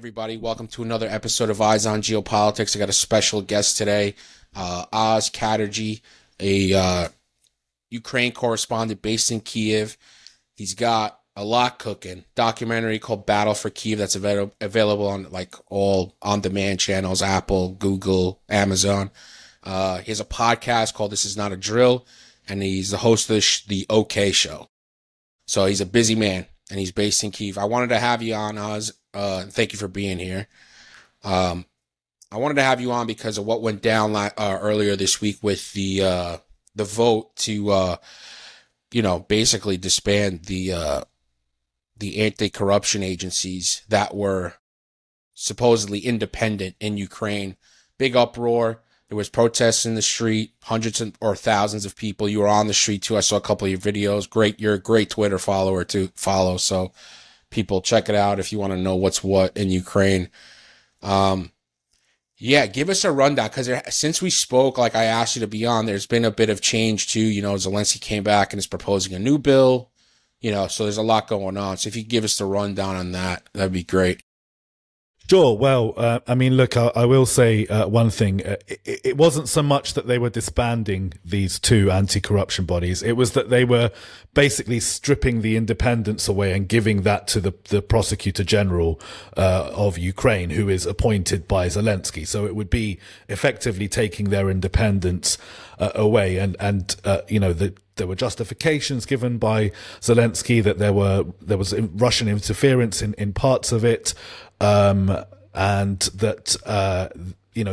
everybody, welcome to another episode of Eyes on Geopolitics. I got a special guest today, Oz Katerji, a Ukraine correspondent based in Kiev. He's got a lot cooking. Documentary called Battle for Kiev that's available on like all on-demand channels, Apple, Google, Amazon. He has a podcast called This Is Not a Drill, and he's the host of the OK Show. So he's a busy man, and he's based in Kiev. I wanted to have you on, Oz. Thank you for being here. I wanted to have you on because of what went down earlier this week with the vote to, basically disband the anti-corruption agencies that were supposedly independent in Ukraine. Big uproar. There was protests in the street, hundreds or thousands of people. You were on the street too. I saw a couple of your videos. Great. You're a great Twitter follower to follow. So people, check it out if you want to know what's what in Ukraine. Give us a rundown, because since we spoke, like I asked you to be on, there's been a bit of change too. Zelensky came back and is proposing a new bill, so there's a lot going on. So if you could give us the rundown on that, that'd be great. Sure. Well, look, I will say one thing. It wasn't so much that they were disbanding these two anti-corruption bodies. It was that they were basically stripping the independence away and giving that to the prosecutor general of Ukraine, who is appointed by Zelensky. So it would be effectively taking their independence away. There were justifications given by Zelensky that there was Russian interference in parts of it. And that,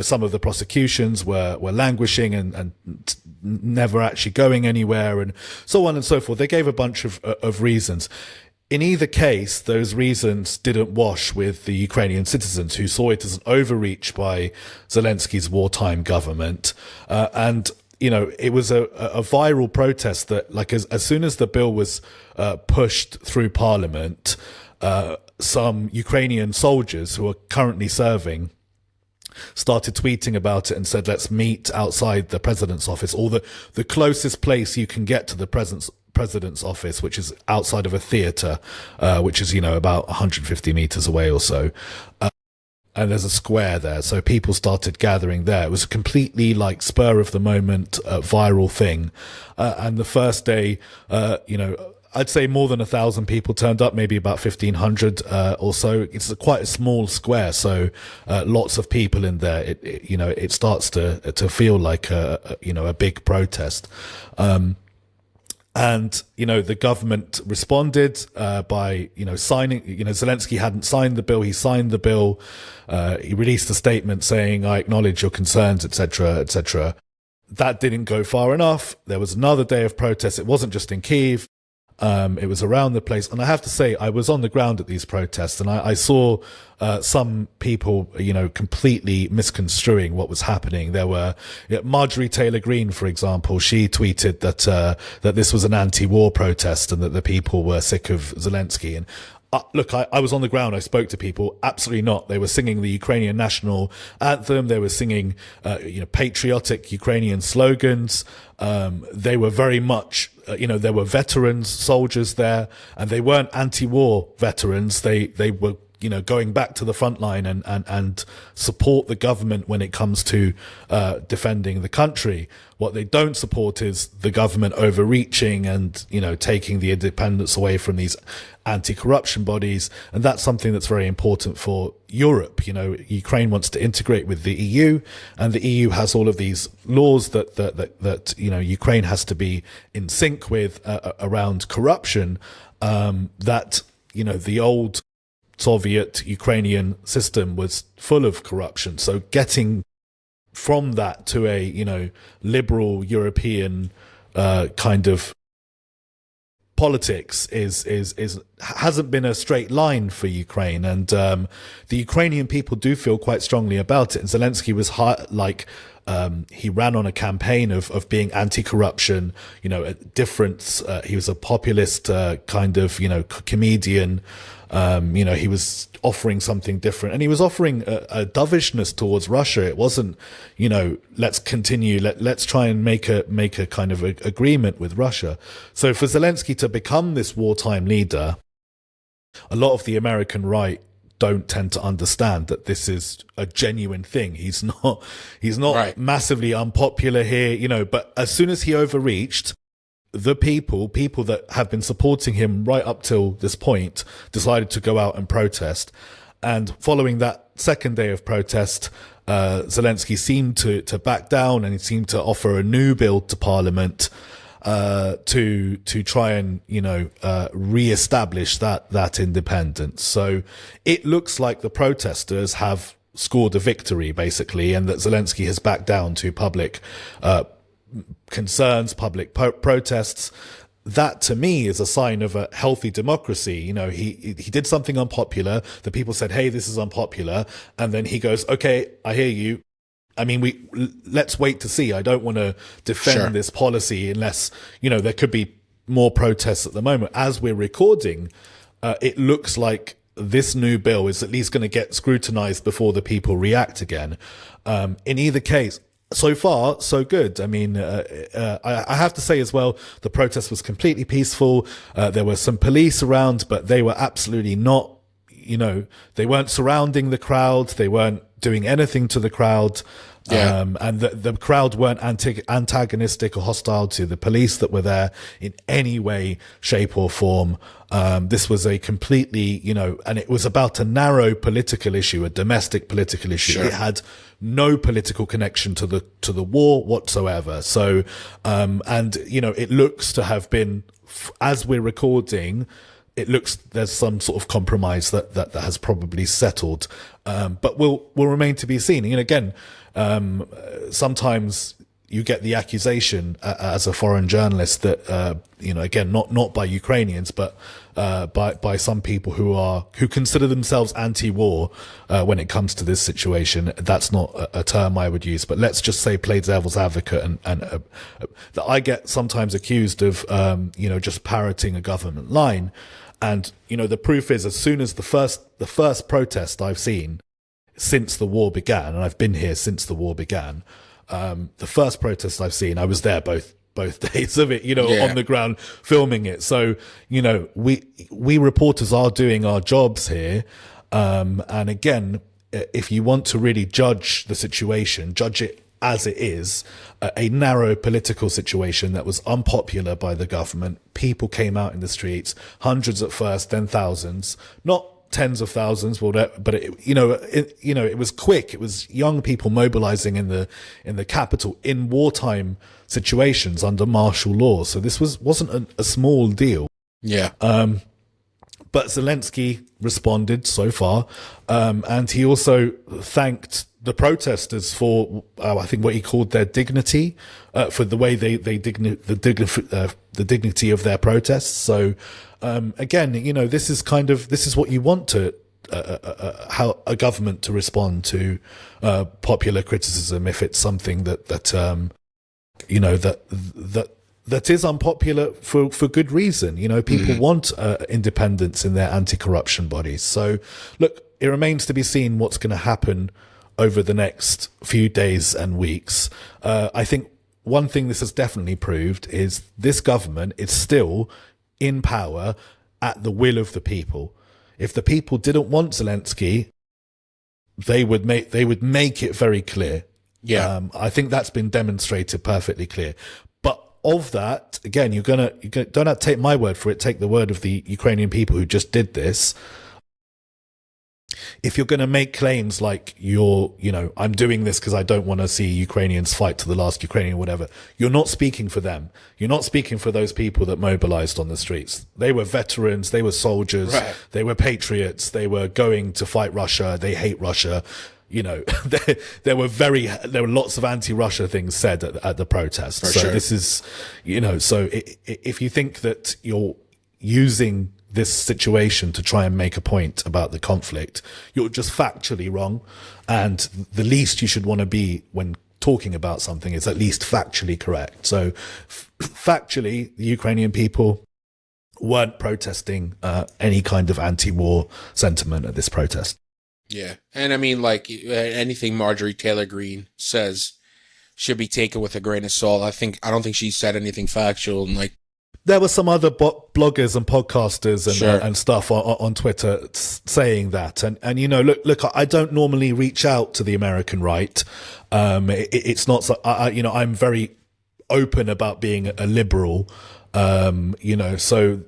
some of the prosecutions were languishing and never actually going anywhere, and so on and so forth. They gave a bunch of reasons. In either case, those reasons didn't wash with the Ukrainian citizens, who saw it as an overreach by Zelensky's wartime government. It was a viral protest that, like, as soon as the bill was pushed through parliament, some Ukrainian soldiers who are currently serving started tweeting about it and said, let's meet outside the president's office, or the closest place you can get to the president's office, which is outside of a theater, which is, about 150 meters away or so. And there's a square there. So people started gathering there. It was a completely spur of the moment, viral thing. And the first day, I'd say more than 1,000 people turned up, maybe about 1,500 or so. It's quite a small square, so lots of people in there. It starts to feel like a big protest. The government responded by signing. Zelensky hadn't signed the bill. He signed the bill. He released a statement saying, "I acknowledge your concerns," etc., etc. That didn't go far enough. There was another day of protest. It wasn't just in Kyiv. It was around the place. And I have to say, I was on the ground at these protests, and I saw some people, completely misconstruing what was happening. There were Marjorie Taylor Greene, for example. She tweeted that this was an anti-war protest and that the people were sick of Zelensky. And look, I was on the ground. I spoke to people. Absolutely not. They were singing the Ukrainian national anthem. They were singing, patriotic Ukrainian slogans. They were very much, there were veterans, soldiers there, and they weren't anti-war veterans. They were, going back to the front line and support the government when it comes to defending the country. What they don't support is the government overreaching and, taking the independence away from these anti-corruption bodies. And that's something that's very important for Europe. Ukraine wants to integrate with the EU, and the EU has all of these laws that Ukraine has to be in sync with around corruption, that, the old Soviet Ukrainian system was full of corruption. So getting from that to a, liberal European kind of politics hasn't been a straight line for Ukraine, and the Ukrainian people do feel quite strongly about it. And Zelensky was he ran on a campaign of being anti-corruption, difference. He was a populist kind of comedian. He was offering something different, and he was offering a dovishness towards Russia. It wasn't, let's continue, let's try and make a kind of agreement with Russia. So for Zelensky to become this wartime leader, a lot of the American right don't tend to understand that this is a genuine thing. He's not Right. massively unpopular here, you know, but as soon as he overreached, the people that have been supporting him right up till this point decided to go out and protest. And following that second day of protest, Zelensky seemed to back down, and he seemed to offer a new bill to Parliament to try and, you know, re-establish that independence. So it looks like the protesters have scored a victory, basically, and that Zelensky has backed down to public concerns, public protests. That to me is a sign of a healthy democracy. You know, he did something unpopular. The people said, "Hey, this is unpopular," and then he goes, "Okay, I hear you. I mean, let's wait to see. I don't want to defend this policy unless, you know, there could be more protests at the moment." As we're recording, it looks like this new bill is at least going to get scrutinized before the people react again. In either case, so far, so good. I mean, I have to say as well, the protest was completely peaceful. There were some police around, but they were absolutely not, you know, they weren't surrounding the crowd. They weren't doing anything to the crowd. Yeah. And the crowd weren't antagonistic or hostile to the police that were there in any way, shape or form. This was a completely, you know, and it was about a narrow political issue, a domestic political issue. Sure. It had no political connection to the war whatsoever. So, and, you know, it looks to have been, as we're recording, it looks there's some sort of compromise that has probably settled. But will remain to be seen. And again, sometimes you get the accusation as a foreign journalist that, you know, again, not by Ukrainians, but by some people who consider themselves anti-war when it comes to this situation. That's not a term I would use, but let's just say play devil's advocate, and that I get sometimes accused of, you know, just parroting a government line. And, you know, the proof is, as soon as the first protest I've seen since the war began, and I've been here since the war began, the first protest I've seen, I was there both days of it, you know, on the ground filming it. So, you know, we reporters are doing our jobs here. And again, if you want to really judge the situation, judge it as it is, a narrow political situation that was unpopular by the government. People came out in the streets, hundreds at first, then thousands, not tens of thousands, but it was quick. It was young people mobilizing in the capital in wartime situations under martial law. So this wasn't a small deal. Yeah. But Zelensky responded so far, and he also thanked the protesters for, I think, what he called their dignity, for the way the dignity of their protests. So, again, you know, this is what you want to, how a government to respond to, popular criticism, if it's something that you know, that is unpopular for good reason. You know, people want independence in their anti-corruption bodies. So, look, it remains to be seen what's going to happen over the next few days and weeks. I think one thing this has definitely proved is this government is still in power at the will of the people. If the people didn't want Zelensky, they would make it very clear. Yeah. I think that's been demonstrated perfectly clear. But of that, again, you don't have to take my word for it. Take the word of the Ukrainian people who just did this. If you're going to make claims like I'm doing this because I don't want to see Ukrainians fight to the last Ukrainian or whatever, you're not speaking for them. You're not speaking for those people that mobilized on the streets. They were veterans. They were soldiers. Right. They were patriots. They were going to fight Russia. They hate Russia. You know, there were lots of anti-Russia things said at the protest. So sure. This is, you know, so if you think that you're using this situation to try and make a point about the conflict, you're just factually wrong. And the least you should want to be when talking about something is at least factually correct. So factually, the Ukrainian people weren't protesting any kind of anti-war sentiment at this protest. Yeah. And I mean, like, anything Marjorie Taylor Greene says should be taken with a grain of salt. I don't think she said anything factual, and like, there were some other bloggers and podcasters and, Sure. and stuff on Twitter saying that. And, you know, look, I don't normally reach out to the American right. It's not, so, you know, I'm very open about being a liberal, you know, so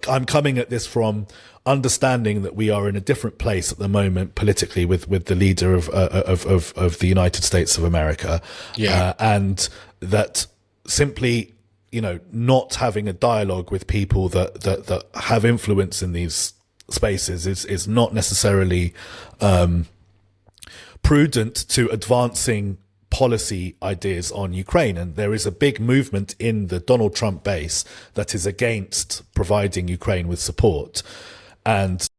I'm coming at this from understanding that we are in a different place at the moment politically with the leader of the United States of America. Yeah. And that simply, you know, not having a dialogue with people that have influence in these spaces is not necessarily prudent to advancing policy ideas on Ukraine. And there is a big movement in the Donald Trump base that is against providing Ukraine with support. And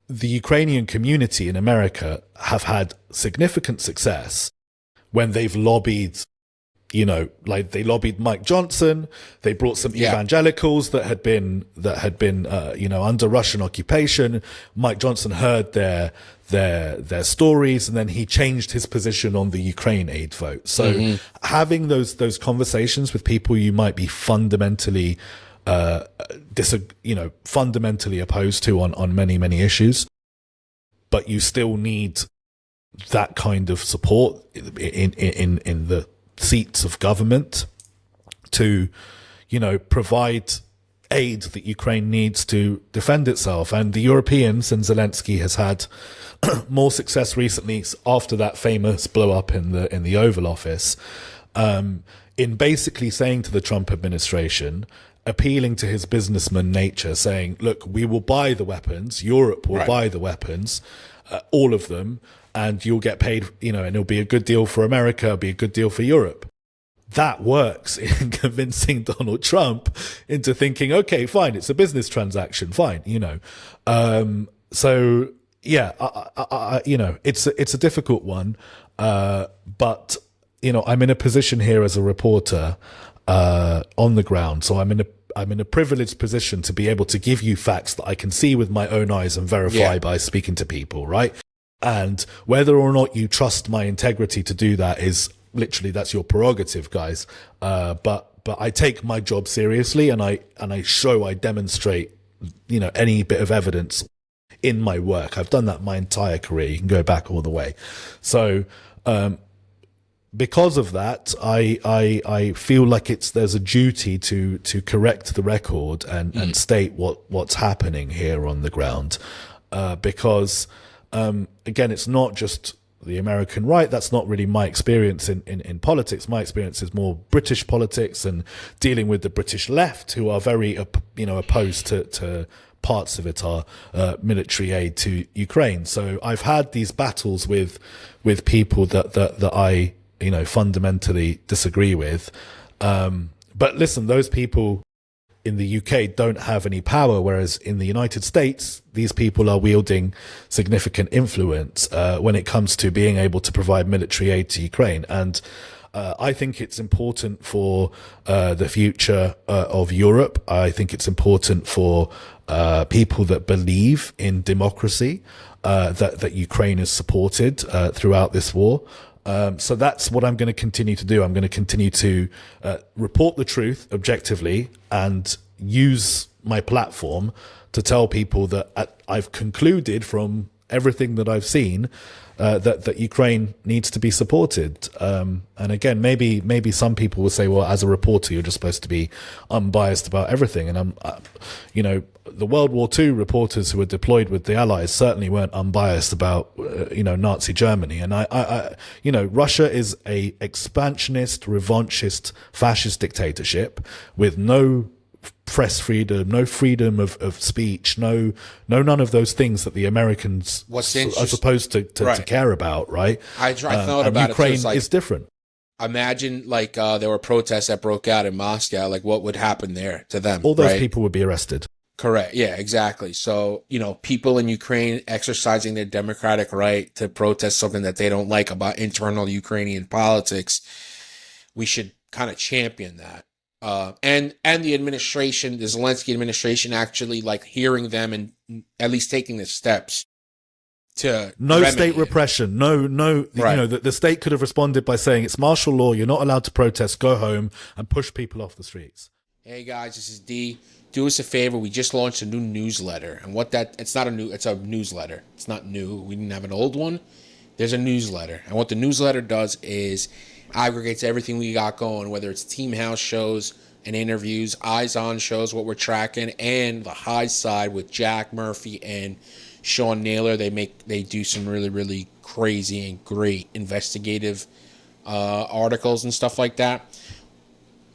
the Ukrainian community in America have had significant success when they've lobbied, you know, like they lobbied Mike Johnson. They brought some evangelicals that had been, you know, under Russian occupation. Mike Johnson heard their stories, and then he changed his position on the Ukraine aid vote. So having those conversations with people you might be fundamentally, fundamentally opposed to on many issues, but you still need that kind of support in the seats of government to, you know, provide aid that Ukraine needs to defend itself. And the Europeans, and Zelensky has had more success recently after that famous blow up in the Oval Office, in basically saying to the Trump administration, appealing to his businessman nature, saying, look, we will buy the weapons, Europe will buy the weapons, all of them, and you'll get paid, you know, and it'll be a good deal for America, it'll be a good deal for Europe. That works in convincing Donald Trump into thinking, okay, fine, it's a business transaction, fine, you know. So yeah, you know, it's a difficult one, but you know, I'm in a position here as a reporter on the ground, so I'm in a privileged position to be able to give you facts that I can see with my own eyes and verify by speaking to people, right? And whether or not you trust my integrity to do that is literally, that's your prerogative, guys. But I take my job seriously, and I demonstrate, you know, any bit of evidence in my work. I've done that my entire career. You can go back all the way. So, because of that, I feel like there's a duty to correct the record and state what's happening here on the ground, because again, it's not just the American right. That's not really my experience in politics. My experience is more British politics and dealing with the British left, who are very opposed to parts of it, are military aid to Ukraine. So I've had these battles with people that I fundamentally disagree with. But listen, those people in the UK don't have any power, whereas in the United States, these people are wielding significant influence when it comes to being able to provide military aid to Ukraine. And I think it's important for the future of Europe. I think it's important for people that believe in democracy, that Ukraine is supported throughout this war. So that's what I'm going to continue to do. I'm going to continue to report the truth objectively and use my platform to tell people that I've concluded from everything that I've seen that Ukraine needs to be supported. And again, maybe some people will say, well, as a reporter, you're just supposed to be unbiased about everything. And the World War II reporters who were deployed with the Allies certainly weren't unbiased about, Nazi Germany. And Russia is a expansionist, revanchist, fascist dictatorship with no press freedom, no freedom of speech, none of those things that the Americans are supposed to care about, right? I thought about Ukraine it. Ukraine is different. Imagine there were protests that broke out in Moscow. Like, what would happen there to them? All those people would be arrested. Correct. Yeah, exactly. So, people in Ukraine exercising their democratic right to protest something that they don't like about internal Ukrainian politics, we should kind of champion that. And the administration, the Zelensky administration, actually hearing them and at least taking the steps to state repression. No, right. The state could have responded by saying it's martial law. You're not allowed to protest. Go home, and push people off the streets. Hey guys, this is D. Do us a favor. We just launched a new newsletter, and it's not a new. It's a newsletter. It's not new. We didn't have an old one. There's a newsletter, and what the newsletter does is aggregates everything we got going, whether it's Team House shows and interviews, Eyes On shows, what we're tracking, and the high side with Jack Murphy and Sean Naylor. They do some really, really crazy and great investigative articles and stuff like that.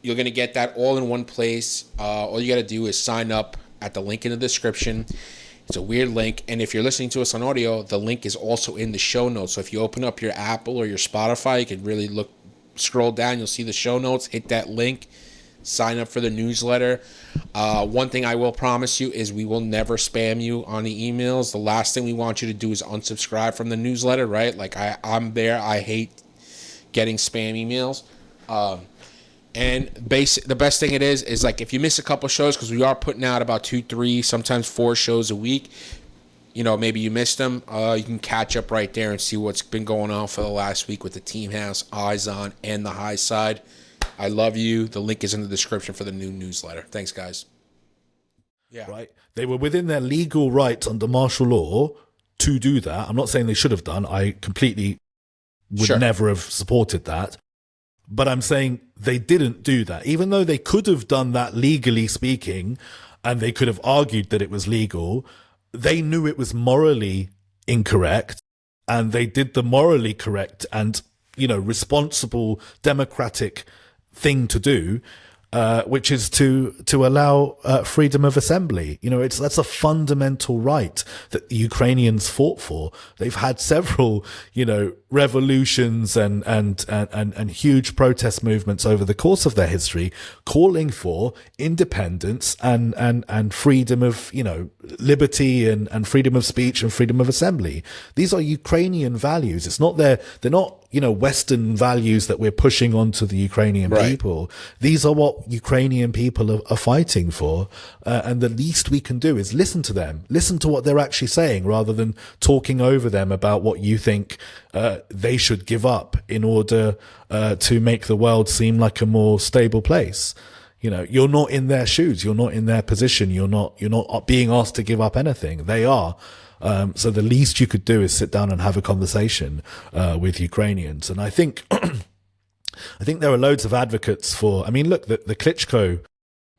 You're going to get that all in one place. All you got to do is sign up at the link in the description. It's a weird link. And if you're listening to us on audio, the link is also in the show notes. So if you open up your Apple or your Spotify, you can really scroll down. You'll see the show notes. Hit that link. Sign up for the newsletter. One thing I will promise you is we will never spam you on the emails. The last thing we want you to do is unsubscribe from the newsletter, right? Like I'm there. I hate getting spam emails. And the best thing it is like if you miss a couple shows, because we are putting out about 2, 3, sometimes 4 shows a week. You know, maybe you missed them. You can catch up right there and see what's been going on for the last week with the Team House, Eyes On, and the High Side. I love you. The link is in the description for the new newsletter. Thanks, guys. Yeah. Right. They were within their legal rights under martial law to do that. I'm not saying they should have done. I completely would never have supported that. But I'm saying they didn't do that, even though they could have done that legally speaking, and they could have argued that it was legal. They knew it was morally incorrect, and they did the morally correct and, responsible democratic thing to do, which is to allow freedom of assembly. That's a fundamental right that the Ukrainians fought for. They've had several, revolutions and huge protest movements over the course of their history, calling for independence and freedom of, liberty and freedom of speech and freedom of assembly. These are Ukrainian values. They're not, Western values that we're pushing onto the Ukrainian people. These are what Ukrainian people are fighting for. And the least we can do is listen to them, listen to what they're actually saying, rather than talking over them about what you think they should give up in order to make the world seem like a more stable place. You're not in their shoes. You're not in their position. You're not being asked to give up anything. They are. So the least you could do is sit down and have a conversation with Ukrainians. And I think there are loads of advocates for. I mean, look, the Klitschko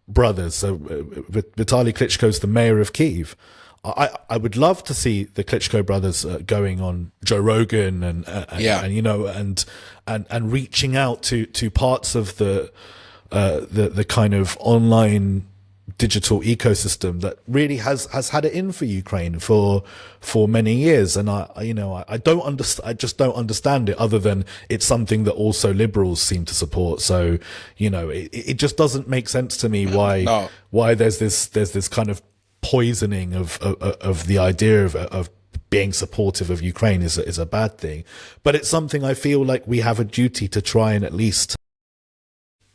brothers. So Vitaly Klitschko's the mayor of Kyiv. I would love to see the Klitschko brothers going on Joe Rogan and reaching out to parts of the kind of online digital ecosystem that really has had it in for Ukraine for many years. And I don't understand. I just don't understand it, other than it's something that also liberals seem to support. So, it just doesn't make sense to me why there's this kind of poisoning of the idea of being supportive of Ukraine is a bad thing. But it's something I feel like we have a duty to try and at least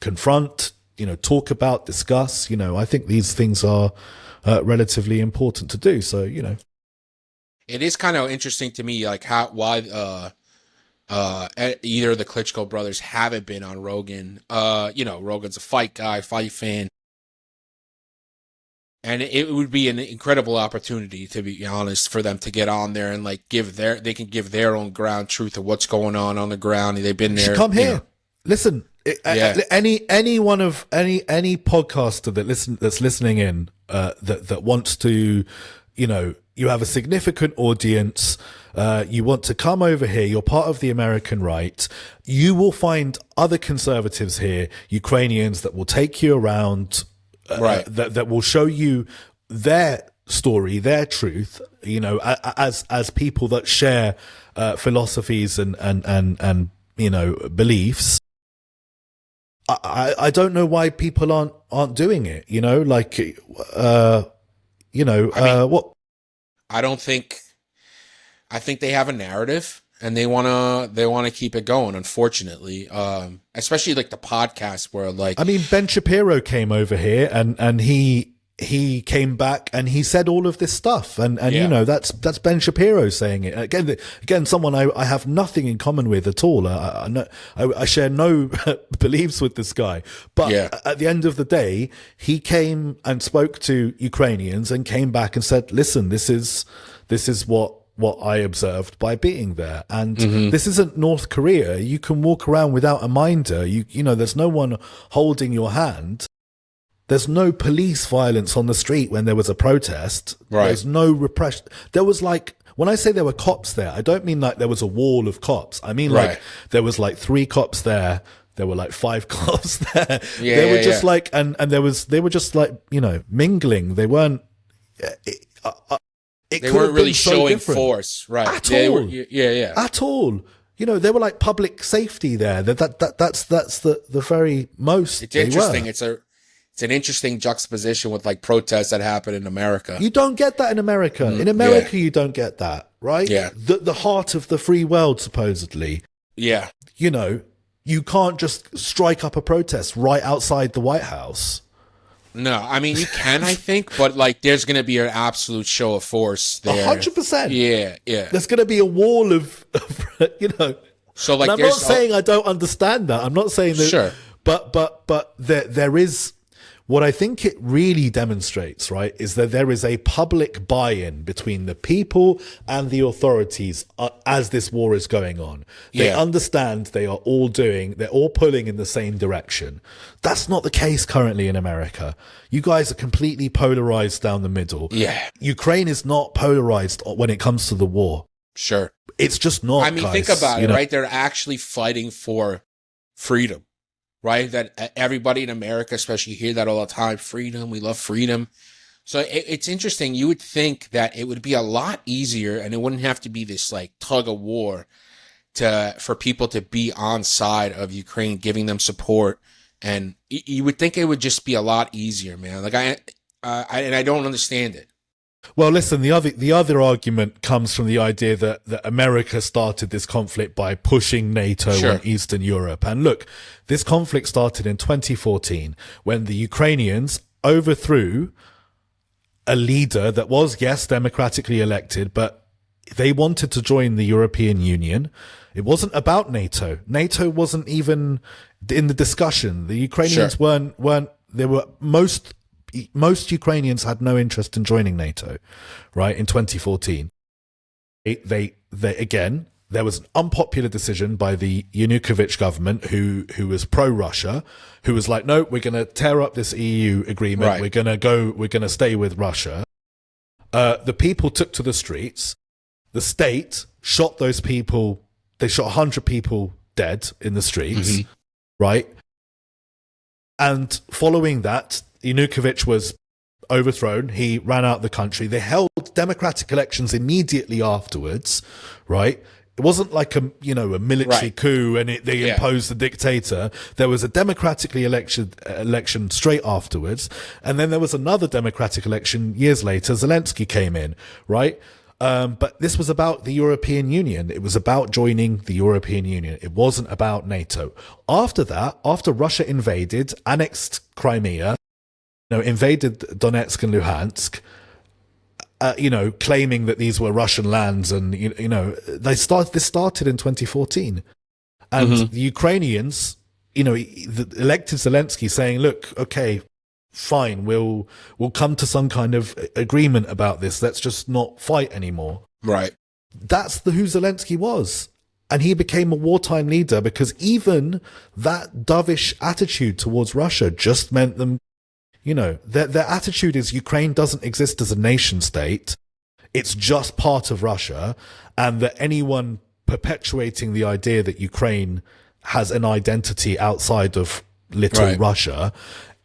confront, talk about, discuss. I think these things are relatively important to do. So, it is kind of interesting to me, like why either of the Klitschko brothers haven't been on Rogan. Rogan's a fight guy, fight fan, and it would be an incredible opportunity, to be honest, for them to get on there and like they can give their own ground truth of what's going on the ground. They've been there. Come here, listen. Any podcaster that's listening in that wants to, you have a significant audience, you want to come over here, you're part of the American right, you will find other conservatives here, Ukrainians, that will take you around, that will show you their story, their truth, as people that share philosophies and beliefs. I don't know why people aren't doing it, what? I think they have a narrative and they want to keep it going, unfortunately. Especially like the podcast where Ben Shapiro came over here and he he came back and he said all of this stuff, and you know, that's Ben Shapiro saying it again. Someone I have nothing in common with at all. I share no beliefs with this guy, but at the end of the day, he came and spoke to Ukrainians and came back and said, "Listen, this is what I observed by being there, and this isn't North Korea. You can walk around without a minder. You know, there's no one holding your hand." There's no police violence on the street when there was a protest. Right. There's no repression. There was like, when I say there were cops there, I don't mean like there was a wall of cops. I mean like there was like 3 cops there. There were like 5 cops there. They were just like, and they were just like, you know, mingling. They weren't, they weren't really showing force. Right. At all. At all. You know, they were like public safety there. That's the very most. It's interesting. It's an interesting juxtaposition with like protests that happen in America. You don't get that in America. In America, you don't get that, right? Yeah. The heart of the free world, supposedly. Yeah. You know, you can't just strike up a protest right outside the White House. No, I mean, you can, I think, but like there's going to be an absolute show of force there. 100%. Yeah. There's going to be a wall of you know. So like, and I'm not saying I don't understand that. I'm not saying that. Sure. But there is. What I think it really demonstrates, right, is that there is a public buy-in between the people and the authorities as this war is going on. They understand they're all pulling in the same direction. That's not the case currently in America. You guys are completely polarized down the middle. Yeah. Ukraine is not polarized when it comes to the war. Sure. It's just not, I mean, guys, think about it, right? They're actually fighting for freedom. Right? That everybody in America, especially, hear that all the time. Freedom. We love freedom. So it's interesting. You would think that it would be a lot easier and it wouldn't have to be this like tug of war for people to be on side of Ukraine, giving them support. And you would think it would just be a lot easier, man. Like I don't understand it. Well, listen, the other argument comes from the idea that America started this conflict by pushing NATO on Eastern Europe. And look, this conflict started in 2014 when the Ukrainians overthrew a leader that was, yes, democratically elected, but they wanted to join the European Union. It wasn't about NATO. NATO wasn't even in the discussion. The Ukrainians weren't, they were most Ukrainians had no interest in joining NATO, right? In 2014, there was an unpopular decision by the Yanukovych government, who was pro-Russia, who was like, no, we're going to tear up this EU agreement. Right. We're going to stay with Russia. The people took to the streets. The state shot those people. They shot 100 people dead in the streets, right? And following that, Yanukovych was overthrown. He ran out of the country. They held democratic elections immediately afterwards, right? It wasn't like a military coup and they imposed the dictator. There was a democratically election straight afterwards. And then there was another democratic election years later. Zelensky came in, right? But this was about the European Union. It was about joining the European Union. It wasn't about NATO. After that, after Russia invaded, annexed Crimea, invaded Donetsk and Luhansk, claiming that these were Russian lands, and this started in 2014, and the Ukrainians, elected Zelensky, saying, "Look, okay, fine, we'll come to some kind of agreement about this. Let's just not fight anymore." Right. That's who Zelensky was. And he became a wartime leader because even that dovish attitude towards Russia just meant them, their attitude is Ukraine doesn't exist as a nation state. It's just part of Russia. And that anyone perpetuating the idea that Ukraine has an identity outside of little Russia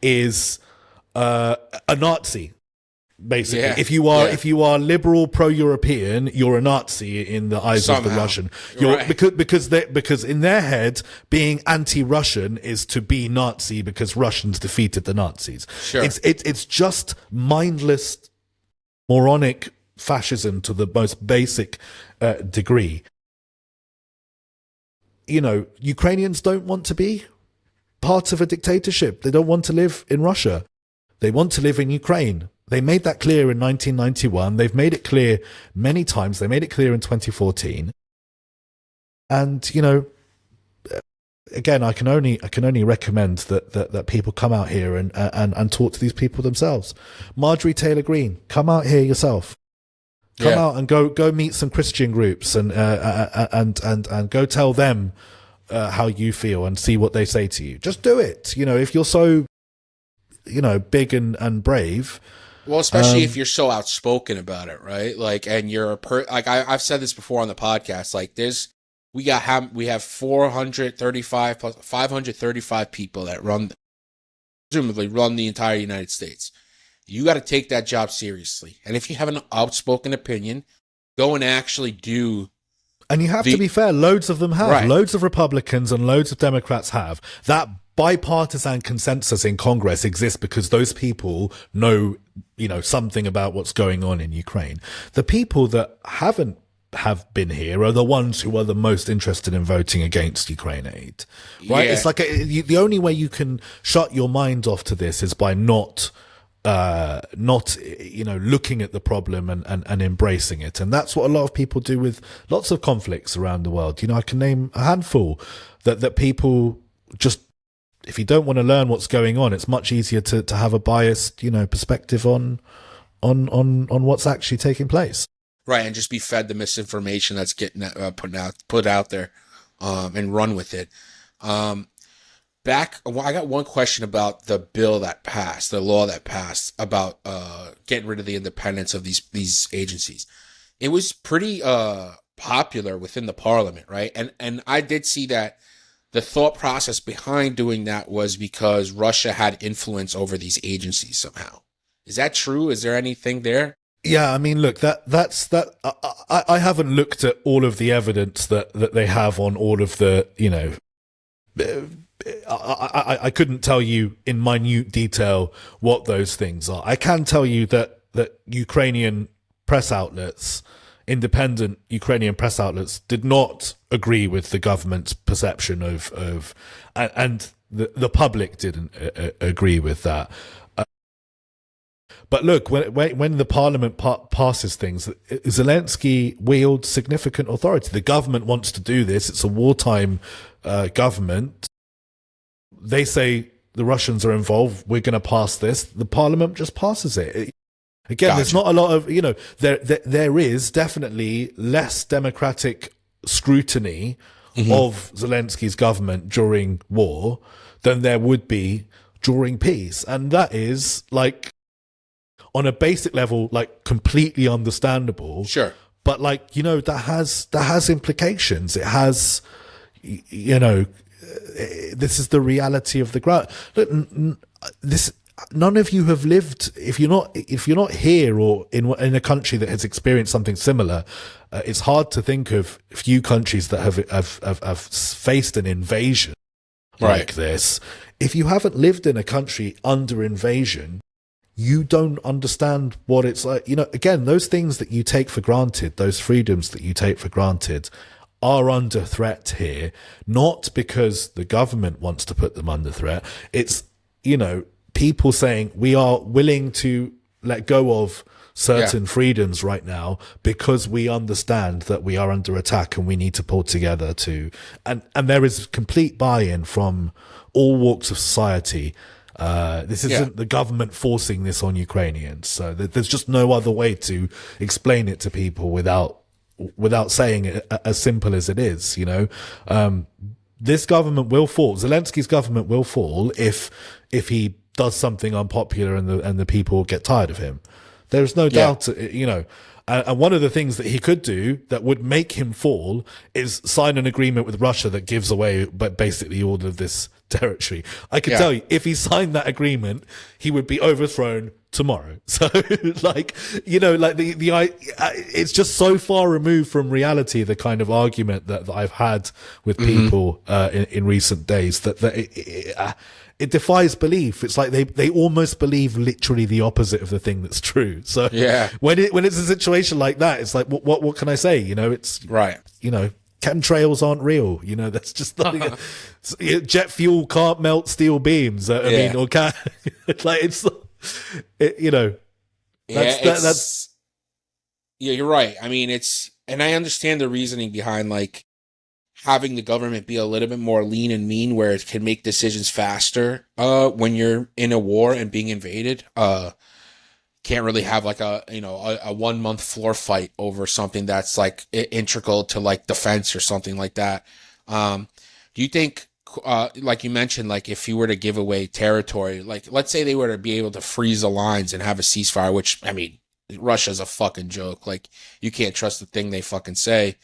is a Nazi. Basically, if you are liberal, pro-European, you're a Nazi in the eyes of the Russian. Because in their head, being anti-Russian is to be Nazi because Russians defeated the Nazis. Sure. It's just mindless, moronic fascism to the most basic degree. Ukrainians don't want to be part of a dictatorship. They don't want to live in Russia. They want to live in Ukraine. They made that clear in 1991. They've made it clear many times. They made it clear in 2014. And, you know, again, I can only recommend that people come out here and talk to these people themselves. Marjorie Taylor Greene, come out here yourself. Come out and go meet some Christian groups and go tell them how you feel and see what they say to you. Just do it. You know, if you're so, you know, big and brave. Well, especially if you're so outspoken about it, right? Like, and you're I've said this before on the podcast. Like, we have 435 plus 535 people that presumably run the entire United States. You got to take that job seriously. And if you have an outspoken opinion, go and actually do. And you have to be fair. Loads of them have. Right. Loads of Republicans and loads of Democrats have. That bipartisan consensus in Congress exists because those people know, you know, something about what's going on in Ukraine. The people that have been here are the ones who are the most interested in voting against Ukraine aid, right? Yeah. It's like the only way you can shut your mind off to this is by not you know, looking at the problem and embracing it. And that's what a lot of people do with lots of conflicts around the world. You know, I can name a handful that people just, if you don't want to learn what's going on, it's much easier to have a biased, you know, perspective on what's actually taking place. Right, and just be fed the misinformation that's getting put out there, and run with it. I got one question about the bill that passed, the law that passed about getting rid of the independence of these agencies. It was pretty popular within the parliament, right? And I did see that the thought process behind doing that was because Russia had influence over these agencies somehow. Is that true? Is there anything there? Yeah, I mean, look, that's I haven't looked at all of the evidence that they have on all of the, you know, I couldn't tell you in minute detail what those things are. I can tell you that Ukrainian press outlets, independent Ukrainian press outlets, did not agree with the government's perception of and the public didn't agree with that. But look, when the parliament passes things, Zelensky wields significant authority. The government wants to do this. It's a wartime government. They say the Russians are involved. We're going to pass this. The parliament just passes it. Again, There's not a lot of, you know, there is definitely less democratic scrutiny of Zelensky's government during war than there would be during peace. And that is, like, on a basic level, like, completely understandable. Sure. But, like, you know, that has implications. It has, you know, this is the reality of the ground. Look, none of you have lived, if you're not here or in a country that has experienced something similar, it's hard to think of few countries that have faced an invasion like this. If you haven't lived in a country under invasion, you don't understand what it's like. You know, again, those things that you take for granted, those freedoms that you take for granted, are under threat here, not because the government wants to put them under threat. It's, you know, people saying we are willing to let go of certain freedoms right now because we understand that we are under attack and we need to pull together to, and there is complete buy-in from all walks of society. This isn't the government forcing this on Ukrainians. So there's just no other way to explain it to people without saying it as simple as it is, you know. This government will fall. Zelensky's government will fall if he does something unpopular and the people get tired of him. There's no doubt, you know. And one of the things that he could do that would make him fall is sign an agreement with Russia that gives away basically all of this territory. I can tell you, if he signed that agreement, he would be overthrown tomorrow. So, like, you know, like it's just so far removed from reality, the kind of argument that I've had with people in recent days that it defies belief. It's like they almost believe literally the opposite of the thing that's true. So when it's a situation like that, it's like, what can I say? You know, it's you know, chemtrails aren't real. You know, that's just like jet fuel can't melt steel beams. I mean, or can like it's You know, that's yeah, you're right. I mean, and I understand the reasoning behind like having the government be a little bit more lean and mean, where it can make decisions faster. When you're in a war and being invaded, can't really have like a 1 month floor fight over something that's like integral to like defense or something like that. Do you think, like you mentioned, like if you were to give away territory, like let's say they were to be able to freeze the lines and have a ceasefire, which I mean, Russia's a fucking joke. Like you can't trust the thing they fucking say.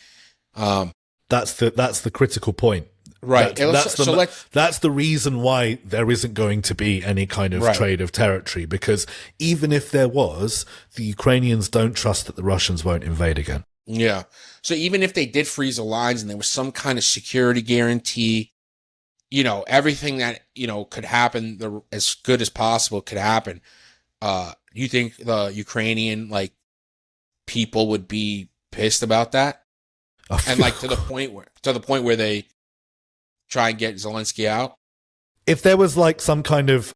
That's the critical point. Right. That's the reason why there isn't going to be any kind of trade of territory, because even if there was, the Ukrainians don't trust that the Russians won't invade again. Yeah. So even if they did freeze the lines and there was some kind of security guarantee, everything that, could happen, as good as possible could happen. You think the Ukrainian people would be pissed about that? And to the point where they try and get Zelensky out? If there was some kind of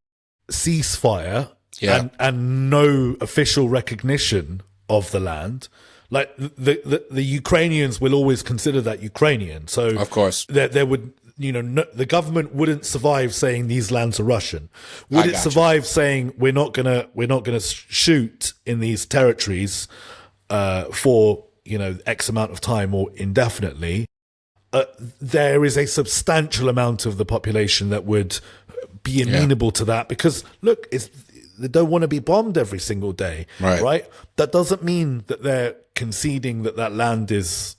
ceasefire and no official recognition of the land, the Ukrainians will always consider that Ukrainian. So of course there would, the government wouldn't survive saying these lands are Russian. Would it survive saying we're not gonna shoot in these territories for X amount of time or indefinitely? There is a substantial amount of the population that would be amenable to that, because look, they don't want to be bombed every single day, right? That doesn't mean that they're conceding that land is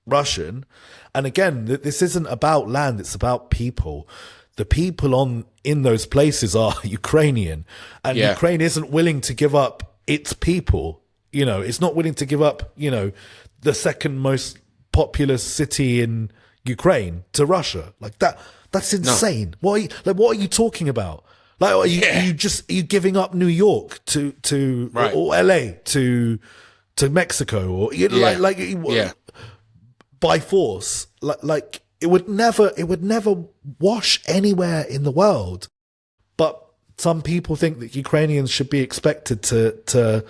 Russian. And again, this isn't about land, it's about people. The people in those places are Ukrainian, and Ukraine isn't willing to give up its people. It's not willing to give up, the second most populous city in Ukraine to Russia. That's insane. No. What are you talking about? Are you giving up New York to or LA to Mexico, or by force? It would never wash anywhere in the world. But some people think that Ukrainians should be expected to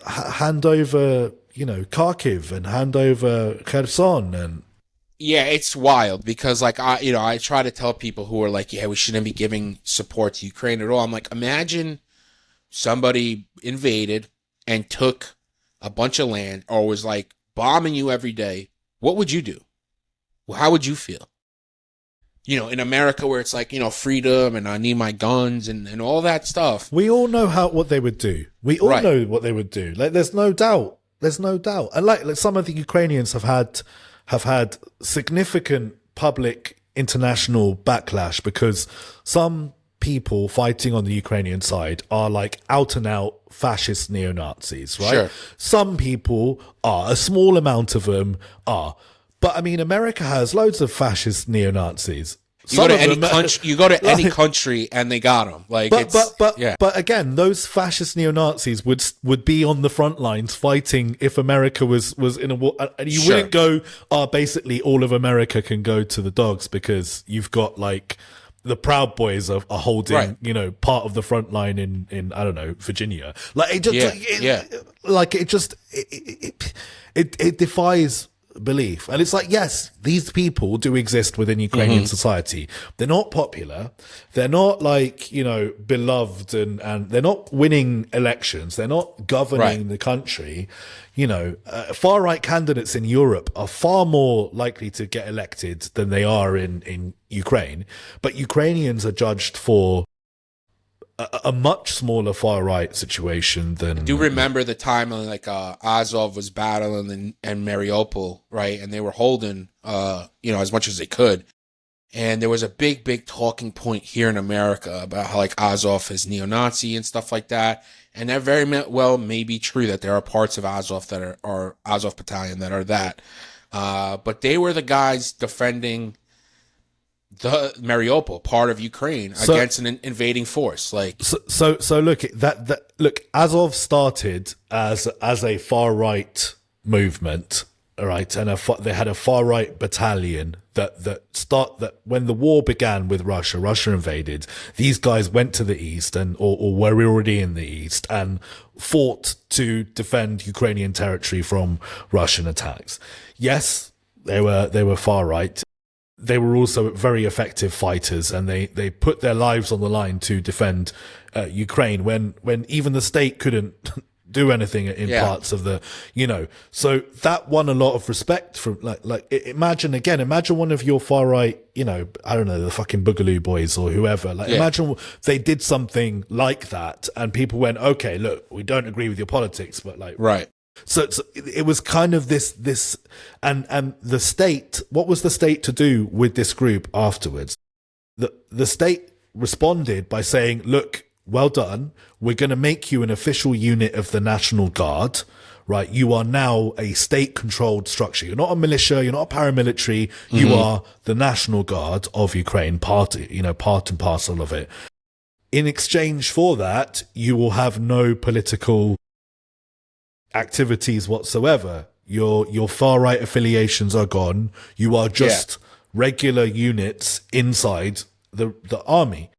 hand over, Kharkiv and hand over Kherson. And it's wild, because I try to tell people who are like, we shouldn't be giving support to Ukraine at all. I'm like, imagine somebody invaded and took a bunch of land, or was bombing you every day. What would you do? Well, how would you feel? In America, where it's freedom and I need my guns and all that stuff. We all know what they would do. We all know what they would do. There's no doubt. And some of the Ukrainians have had significant public international backlash, because some people fighting on the Ukrainian side are out and out fascist neo-Nazis, right? Sure. Some people are, a small amount of them are. But I mean, America has loads of fascist neo-Nazis. You go to any country and they got them. But again, those fascist neo-Nazis would be on the front lines fighting if America was in a war. And you wouldn't go, basically all of America can go to the dogs, because you've got the Proud Boys are holding, part of the front line in I don't know, Virginia. It defies belief. And it's yes, these people do exist within Ukrainian society. They're not popular. They're not beloved, and they're not winning elections. They're not governing the country. Far right candidates in Europe are far more likely to get elected than they are in Ukraine. But Ukrainians are judged for a much smaller far right situation than. I do remember the time when Azov was battling in Mariupol, right, and they were holding as much as they could, and there was a big talking point here in America about how Azov is neo-Nazi and stuff like that, and that very well may be true, that there are parts of Azov that are Azov Battalion that are that, but they were the guys defending the Mariupol, part of Ukraine, against an invading force. So look, Azov started as a far right movement, all right, and they had a far right battalion that when the war began with Russia invaded. These guys went to the east or were already in the east and fought to defend Ukrainian territory from Russian attacks. Yes, they were far right. They were also very effective fighters, and they put their lives on the line to defend Ukraine when even the state couldn't do anything in parts of the, so that won a lot of respect from imagine one of your far right, I don't know, the fucking Boogaloo Boys or whoever, imagine they did something like that and people went, okay, look, we don't agree with your politics, but right. So it was kind of this, and the state, what was the state to do with this group afterwards? The state responded by saying, look, well done. We're going to make you an official unit of the National Guard, right? You are now a state-controlled structure. You're not a militia. You're not a paramilitary. You are the National Guard of Ukraine, part and parcel of it. In exchange for that, you will have no political activities whatsoever. Your far-right affiliations are gone. You are just regular units inside the army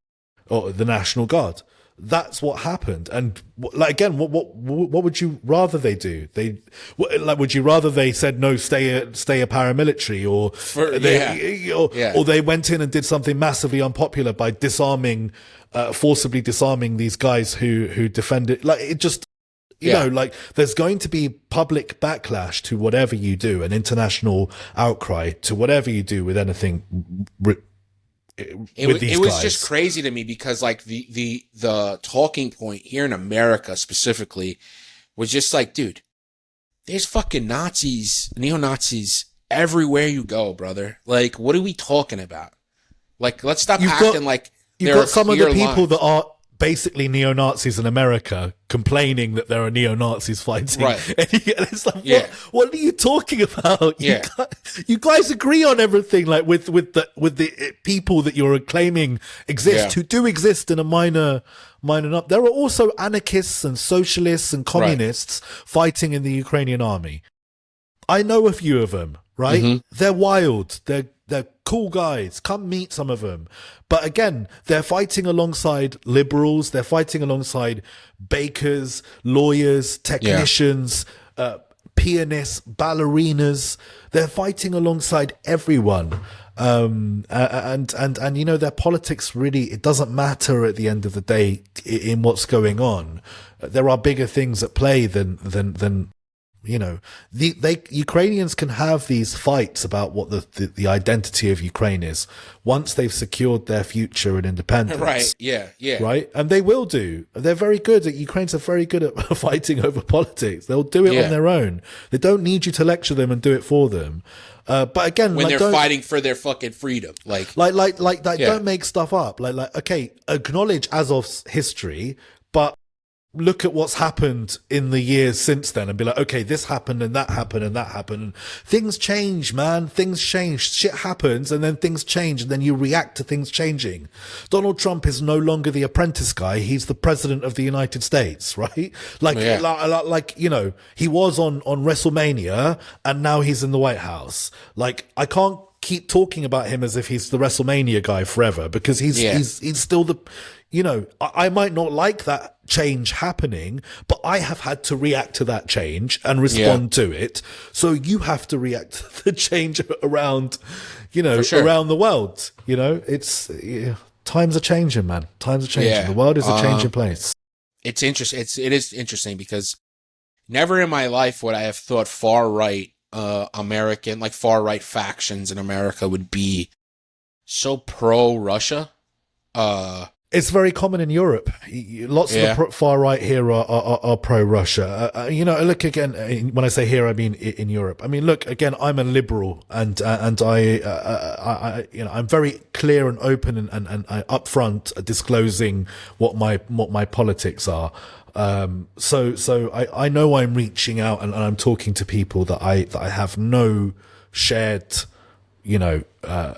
or the National Guard. That's what happened. And again, what would you rather they do? Would you rather they said no, stay a paramilitary, or they went in and did something massively unpopular by forcibly disarming these guys who defended? There's going to be public backlash to whatever you do, an international outcry to whatever you do with anything. It was just crazy to me because the talking point here in America specifically was just dude, there's fucking Nazis, neo-Nazis everywhere you go, brother. What are we talking about? Let's stop acting like you've got some of the people that are basically neo-Nazis in America complaining that there are neo-Nazis fighting. Right. And it's what are you talking about? Yeah. You guys agree on everything, with the people that you're claiming exist, who do exist in a minor. There are also anarchists and socialists and communists fighting in the Ukrainian army. I know a few of them, right? Mm-hmm. They're wild. They're cool guys. Come meet some of them. But again, they're fighting alongside liberals. They're fighting alongside bakers, lawyers, technicians, pianists, ballerinas. They're fighting alongside everyone. And their politics really, it doesn't matter at the end of the day in what's going on. There are bigger things at play than Ukrainians can have these fights about what the identity of Ukraine is once they've secured their future and independence. Right. Yeah. Yeah. Right. And they will do. They're very good. Ukrainians are very good at fighting over politics. They'll do it on their own. They don't need you to lecture them and do it for them. But again, when they're fighting for their fucking freedom, don't make stuff up. Okay, acknowledge Azov's history, but look at what's happened in the years since then and be like, okay, this happened and that happened and that happened. Things change, man. Things change. Shit happens and then things change and then you react to things changing. Donald Trump is no longer the apprentice guy. He's the president of the United States, right? He was on WrestleMania and now he's in the White House. I can't keep talking about him as if he's the WrestleMania guy forever because he's still the, I might not like that change happening, but I have had to react to that change and respond to it. So you have to react to the change around, around the world. Times are changing, man. Times are changing. Yeah. The world is a changing place. It's interesting. It is interesting because never in my life would I have thought far right American, far right factions in America would be so pro Russia. It's very common in Europe. Lots of the far right here are pro-Russia. Look again. When I say here, I mean in Europe. I mean, look again. I'm a liberal, and I'm very clear and open and upfront disclosing what my politics are. So I know I'm reaching out and I'm talking to people that I have no shared,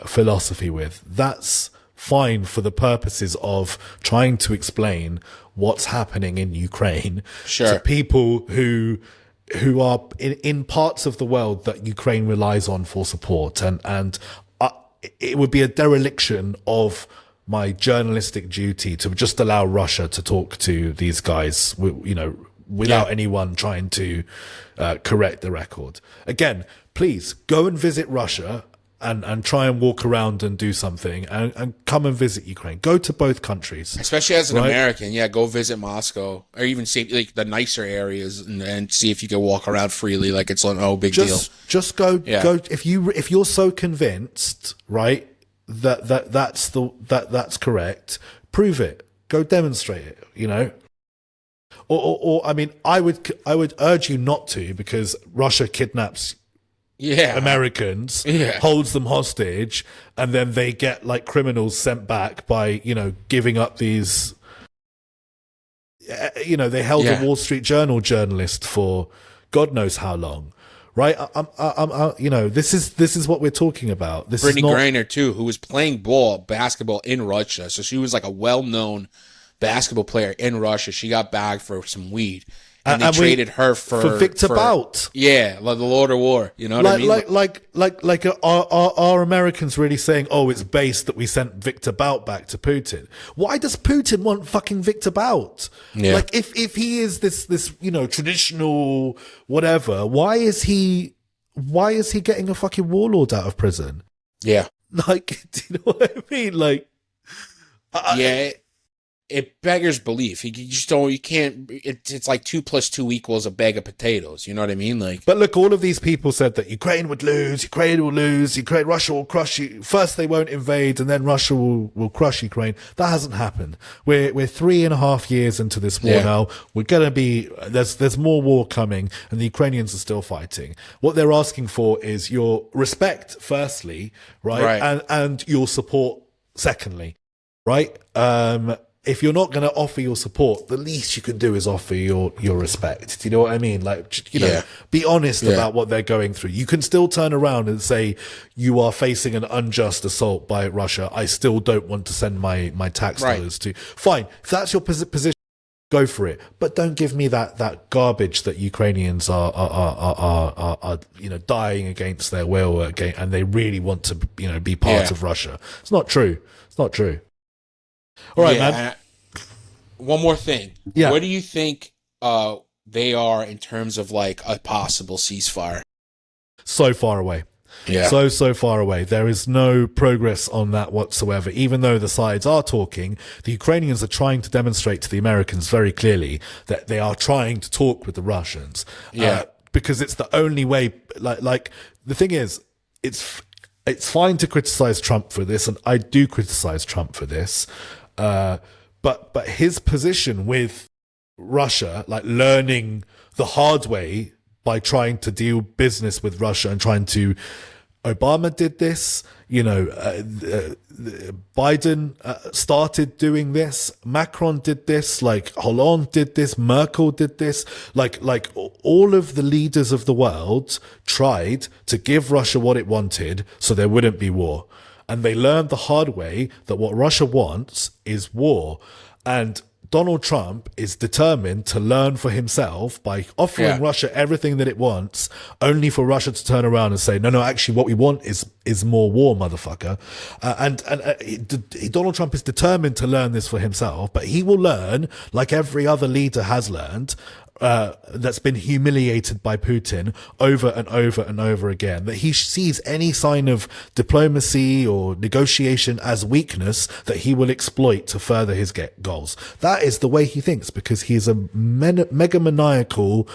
philosophy with. That's fine for the purposes of trying to explain what's happening in Ukraine to people who who are in parts of the world that Ukraine relies on for support, and it would be a dereliction of my journalistic duty to just allow Russia to talk to these guys, without anyone trying to correct the record. Again, please go and visit Russia and try and walk around and do something, and come and visit Ukraine. Go to both countries. Especially as an American, go visit Moscow, or even see like the nicer areas, and see if you can walk around freely like it's no big deal. Just go. If you're so convinced, right, that's correct, prove it. Go demonstrate it, Or I mean, I would urge you not to, because Russia kidnaps Americans, holds them hostage, and then they get like criminals sent back by, giving up these, they held a Wall Street Journal journalist for God knows how long. Right. This is what we're talking about. This Brittany is not Griner too, who was playing basketball in Russia. So she was like a well-known basketball player in Russia. She got bagged for some weed. And they traded her for Victor Bout. Yeah, like the Lord of War. You know what I mean? Are Americans really saying, "Oh, it's base that we sent Victor Bout back to Putin"? Why does Putin want fucking Victor Bout? Yeah. Like, if he is this traditional whatever, why is he getting a fucking warlord out of prison? Yeah. Like, do you know what I mean? Like, It beggars belief. You can't. It's like 2 + 2 = a bag of potatoes. You know what I mean? Like, but look, all of these people said that Ukraine would lose. Ukraine will lose. Russia will crush you. First, they won't invade, and then Russia will crush Ukraine. That hasn't happened. We're 3.5 years into this war now. We're gonna be there's more war coming, and the Ukrainians are still fighting. What they're asking for is your respect, firstly, right? And your support, secondly, right? If you're not going to offer your support, the least you can do is offer your respect. Do you know what I mean? Like, be honest about what they're going through. You can still turn around and say, you are facing an unjust assault by Russia. I still don't want to send my tax dollars to. Fine. If that's your position, go for it. But don't give me that garbage that Ukrainians are dying against their will, and they really want to, be part of Russia. It's not true. It's not true. All right, man. One more thing. Yeah. Where do you think they are in terms of like a possible ceasefire? So far away. Yeah. So far away. There is no progress on that whatsoever. Even though the sides are talking, the Ukrainians are trying to demonstrate to the Americans very clearly that they are trying to talk with the Russians. Yeah. Because it's the only way. Like the thing is, it's fine to criticize Trump for this, and I do criticize Trump for this. But his position with Russia, like learning the hard way by trying to deal business with Russia and trying to, Obama did this, Biden started doing this, Macron did this, like Hollande did this, Merkel did this, like all of the leaders of the world tried to give Russia what it wanted so there wouldn't be war. And they learned the hard way that what Russia wants is war. And Donald Trump is determined to learn for himself by offering Russia everything that it wants, only for Russia to turn around and say, no, actually what we want is more war, motherfucker. Donald Trump is determined to learn this for himself, but he will learn, like every other leader has learned, that's been humiliated by Putin over and over and over again, that he sees any sign of diplomacy or negotiation as weakness that he will exploit to further his goals. That is the way he thinks, because he's a megamaniacal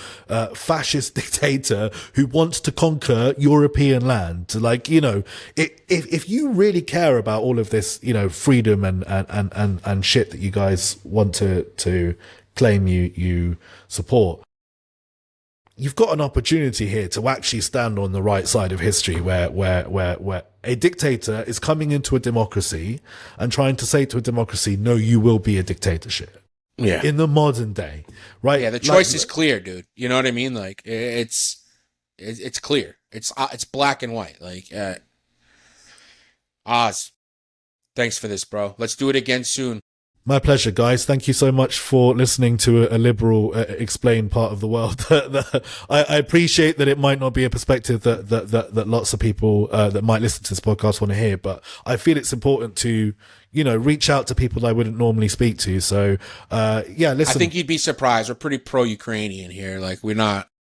fascist dictator who wants to conquer European land. Like, if you really care about all of this, freedom and shit that you guys want to claim you support, you've got an opportunity here to actually stand on the right side of history, where a dictator is coming into a democracy and trying to say to a democracy, no, you will be a dictatorship. Yeah. In the modern day, right? Yeah, the choice is clear, dude. You know what I mean? Like, it's clear. It's black and white. Like, Oz, thanks for this, bro. Let's do it again soon. My pleasure, guys. Thank you so much for listening to a liberal explained part of the world. I appreciate that it might not be a perspective that lots of people that might listen to this podcast want to hear, but I feel it's important to, reach out to people I wouldn't normally speak to. So, listen. I think you'd be surprised. We're pretty pro-Ukrainian here. Like, we're not.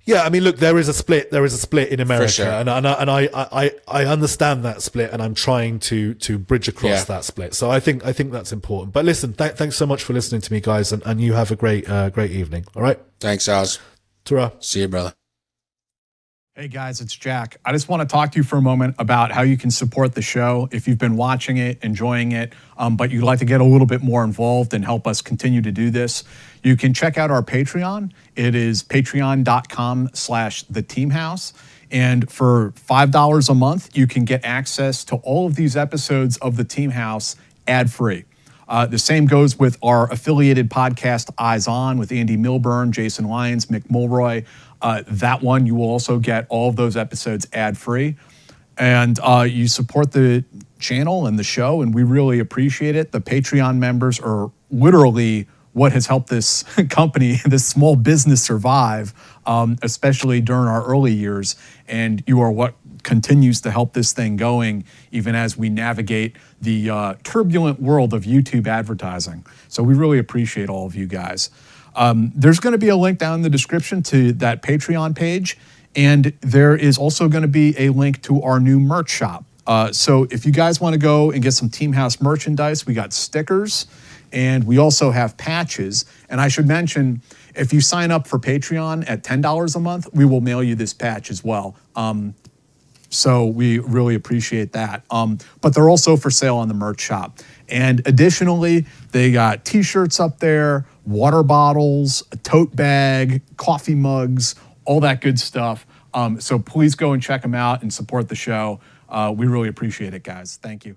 Yeah, I mean, look, there is a split. There is a split in America, sure. and I understand that split, and I'm trying to bridge across that split. So I think that's important. But listen, thanks so much for listening to me, guys, and you have a great evening. All right. Thanks, Oz. Ta-ra. See you, brother. Hey guys, it's Jack. I just want to talk to you for a moment about how you can support the show if you've been watching it, enjoying it, but you'd like to get a little bit more involved and help us continue to do this. You can check out our Patreon. It is patreon.com/theteamhouse. And for $5 a month, you can get access to all of these episodes of The Team House ad-free. The same goes with our affiliated podcast, Eyes On, with Andy Milburn, Jason Lyons, Mick Mulroy. That one, you will also get all of those episodes ad-free. And you support the channel and the show, and we really appreciate it. The Patreon members are literally what has helped this company, this small business survive, especially during our early years. And you are what continues to help this thing going, even as we navigate the turbulent world of YouTube advertising. So we really appreciate all of you guys. There's going to be a link down in the description to that Patreon page, and there is also going to be a link to our new merch shop. So if you guys want to go and get some Team House merchandise, we got stickers, and we also have patches. And I should mention, if you sign up for Patreon at $10 a month, we will mail you this patch as well. So we really appreciate that. But they're also for sale on the merch shop. And additionally, they got t-shirts up there, water bottles, a tote bag, coffee mugs, all that good stuff. So please go and check them out and support the show. We really appreciate it, guys. Thank you.